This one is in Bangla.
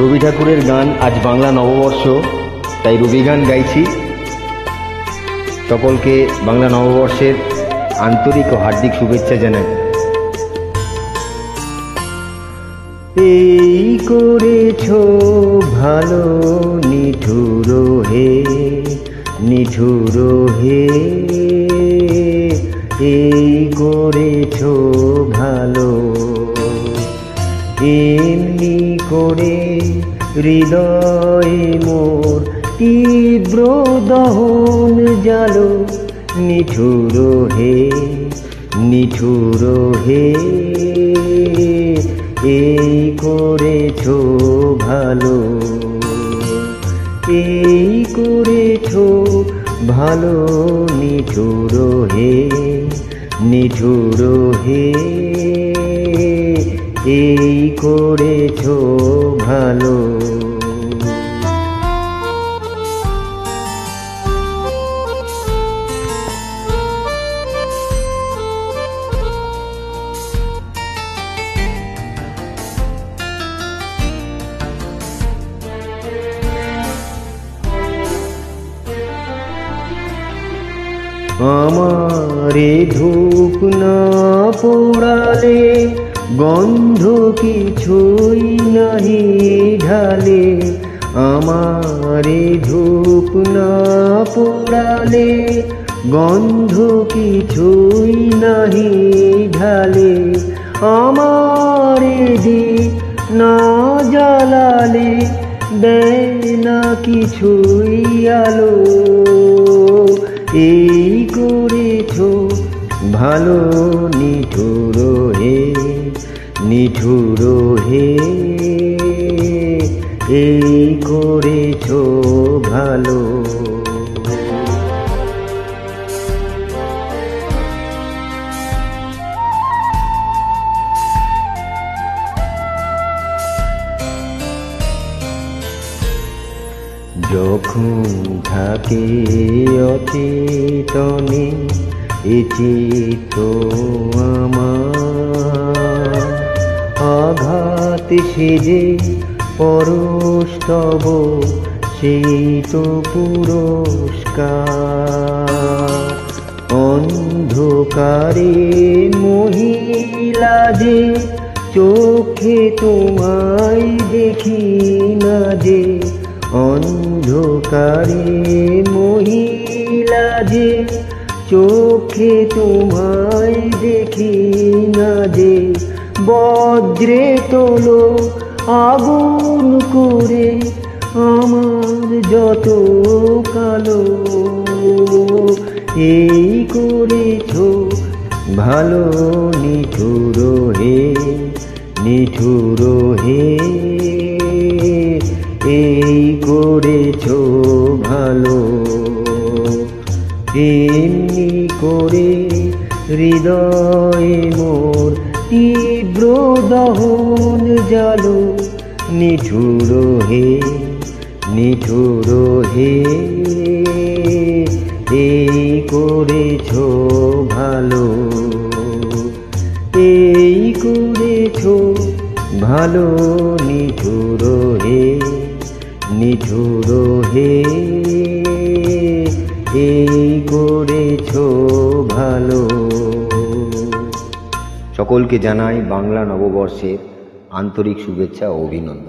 রবি ঠাকুরের গান। আজ বাংলা নববর্ষ, তাই রবি গান গাইছি। সকলকে বাংলা নববর্ষের আন্তরিক ও হার্দিক শুভেচ্ছা জানাই। এই করেছো ভালো নিঠুর হে, নিঠুর হে, এই করেছো ভালো। এমনি করে হৃদয়ে মোর তীব্র দহন জালো, নিঠুর হে, নিঠুর হে, এই করেছো ভালো। এই করেছো ভালো নিঠুর হে, নিঠুর হে, এই করেছো ভালো। আমারে ধূপ না পোড়ালে গন্ধ কিছুই নাহি ঢালে। আমারে ধূপ না পোড়ালে গন্ধ কিছুই নাহি ঢালে। আমারে দীপ না জ্বালালে দেয় না কিছুই আলো। এই করেছো ভালো নিঠুর হে, নিঠুর হে, এই করেছো ভালো। যখন থাকে অচেতনে এ চিত্ত আমার, আঘাত সেজে পরস্তব সেই তো পুরস্কার। অন্ধকারে মহিলা যে চোখে তোমায় দেখি না যে, অন্ধকারে মহিলা যে চোখে তোমায় দেখি না যে। বজ্রে তোলো আগুন করে আমার যত কালো। এই করেছো ভালো নিঠুর হে, নিঠুর হে, এই করেছো ভালো। এমনি করে হৃদয়ে মোর তীব্র দহন জালো, নিঠুর হে, নিঠুর হে, এই করেছো ভালো। এই করেছো ভালো নিঠুর হে, নিঠুর হে, এই করেছো ভালো। সকলকে জানাই বাংলা নববর্ষের আন্তরিক শুভেচ্ছা ও অভিনন্দন।